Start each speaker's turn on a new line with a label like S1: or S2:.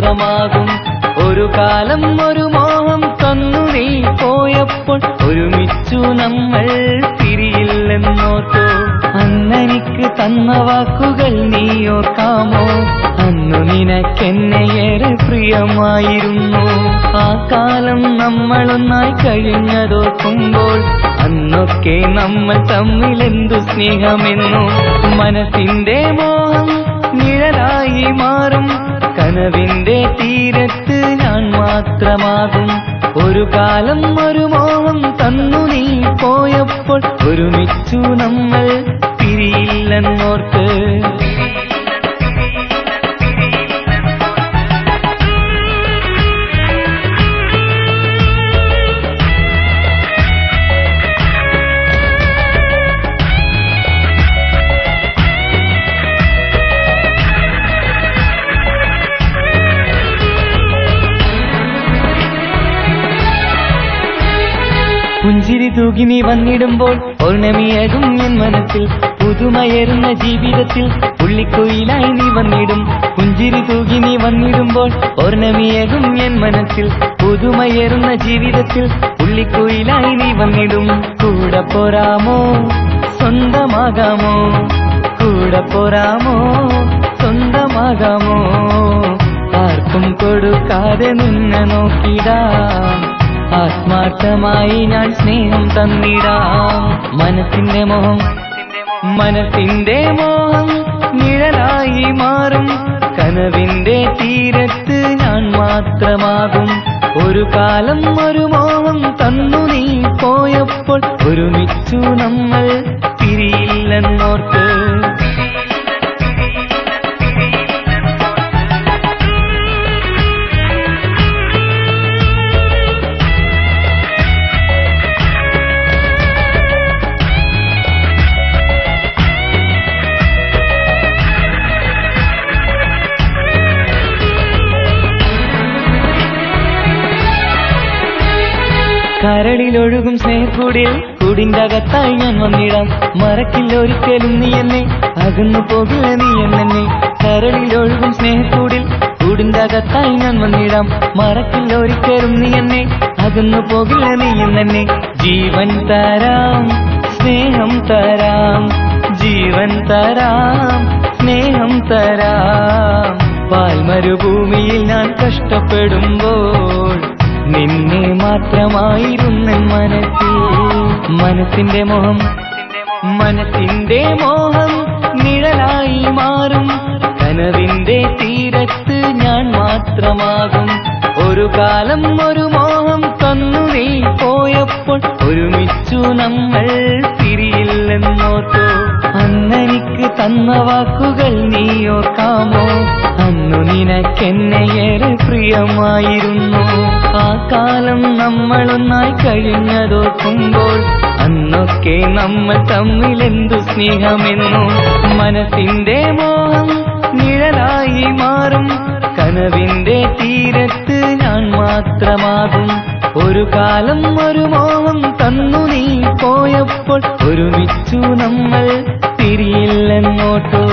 S1: ലോകമാകും. ഒരു കാലം ഒരു മോഹം തന്നു നീ പോയപ്പോൾ ഒരുമിച്ചു നമ്മൾ പിരിയില്ലെന്നോർത്തു. അന്നെനിക്ക് തന്ന വാക്കുകൾ നീ ഓർക്കാമോ? അന്നു നിനക്കെന്നെ ഏറെ പ്രിയമായിരുന്നു. ആ കാലം നമ്മളൊന്നായി കഴിഞ്ഞതോർക്കുമ്പോൾ അന്നൊക്കെ നമ്മൾ തമ്മിലെന്തു സ്നേഹമെന്നു. മനസ്സിന്റെ മോഹം നിഴലായി മാറും. കനവിന്റെ തീരത്ത് ഞാൻ മാത്രമാകും. ഒരു കാലം ഒരു മോഹം തന്നു നീ പോയപ്പോൾ ഒരുമിച്ചു നമ്മൾ പിരിയില്ലെന്നോർത്ത്. പുഞ്ചിരി തൂകി നീ വന്നിടുമ്പോൾ പൗർണമിയാകും എൻ മനസ്സിൽ. പുതുമയേറുന്ന ജീവിതത്തിൽ പുള്ളിക്കൊയിലായി നീ വന്നിടും. പുഞ്ചിരി തൂകി നീ വന്നിടുമ്പോൾ പൗർണമിയാകും എൻ മനസ്സിൽ. പുതുമയേറുന്ന ജീവിതത്തിൽ പുള്ളിക്കൊയിലായി നീ വന്നിടും. കൂടെ പോരാമോ സ്വന്തമാകാമോ? കൂടെ പോരാമോ സ്വന്തമാകാമോ? ആർക്കും കൊടുക്കാതെ നിന്നെ നോക്കിടാം. ആത്മാർത്ഥമായി ഞാൻ സ്നേഹം തന്നിടാം. മനസ്സിന്റെ മോഹം നിഴലായി മാറും. കനവിന്റെ തീരത്ത് ഞാൻ മാത്രമാകും. ഒരു കാലം ഒരു മോഹം തന്നു നീ പോയപ്പോൾ ഒരുമിച്ചു നമ്മൾ പിരിയില്ലെന്നോർത്ത്. കരളിലൊഴുകും സ്നേഹക്കൂടിൽ കൂടിന്റെ അകത്തായി ഞാൻ വന്നിടാം. മറക്കില്ല ഒരിക്കലും നീ എന്നെ, അകന്നു പോകില്ല നീ എന്നെ. കരളിലൊഴുകും സ്നേഹക്കൂടിൽ കൂടിന്റെ അകത്തായി ഞാൻ വന്നിടാം. മറക്കില്ല ഒരിക്കലും നീ എന്നെ, അകന്നു പോകില്ല നീ എന്നെ. ജീവൻ തരാം സ്നേഹം തരാം, ജീവൻ തരാം സ്നേഹം തരാം. പാൽമരുഭൂമിയിൽ ഞാൻ കഷ്ടപ്പെടുമ്പോൾ നിന്നെ മാത്രമായിരുന്നു മനസ്സിൽ. മനസ്സിന്റെ മോഹം നിഴലായി മാറും. കനവിന്റെ തീരത്ത് ഞാൻ മാത്രമാകും. ഒരു കാലം ഒരു മോഹം തന്നു നീ പോയപ്പോൾ ഒരുമിച്ചു നമ്മൾ പിരിയില്ലെന്നോർത്തു. അന്നെനിക്ക് തന്ന വാക്കുകൾ നീ ഓർക്കാമോ? അന്നു നിനക്കെന്നെ ഏറെ പ്രിയമായിരുന്നു. ആ കാലം നമ്മളൊന്നായി കഴിഞ്ഞതോർക്കുമ്പോൾ അന്നൊക്കെ നമ്മൾ തമ്മിലെന്തു സ്നേഹമെന്നു. മനസ്സിന്റെ മോഹം നിഴലായി മാറും. കനവിന്റെ തീരത്ത് ഞാൻ മാത്രമാകും. ഒരു കാലം ഒരു മോഹം തന്നു നീ പോയപ്പോൾ ഒരുമിച്ചു നമ്മൾ പിരിയില്ലെന്നോട്ടു.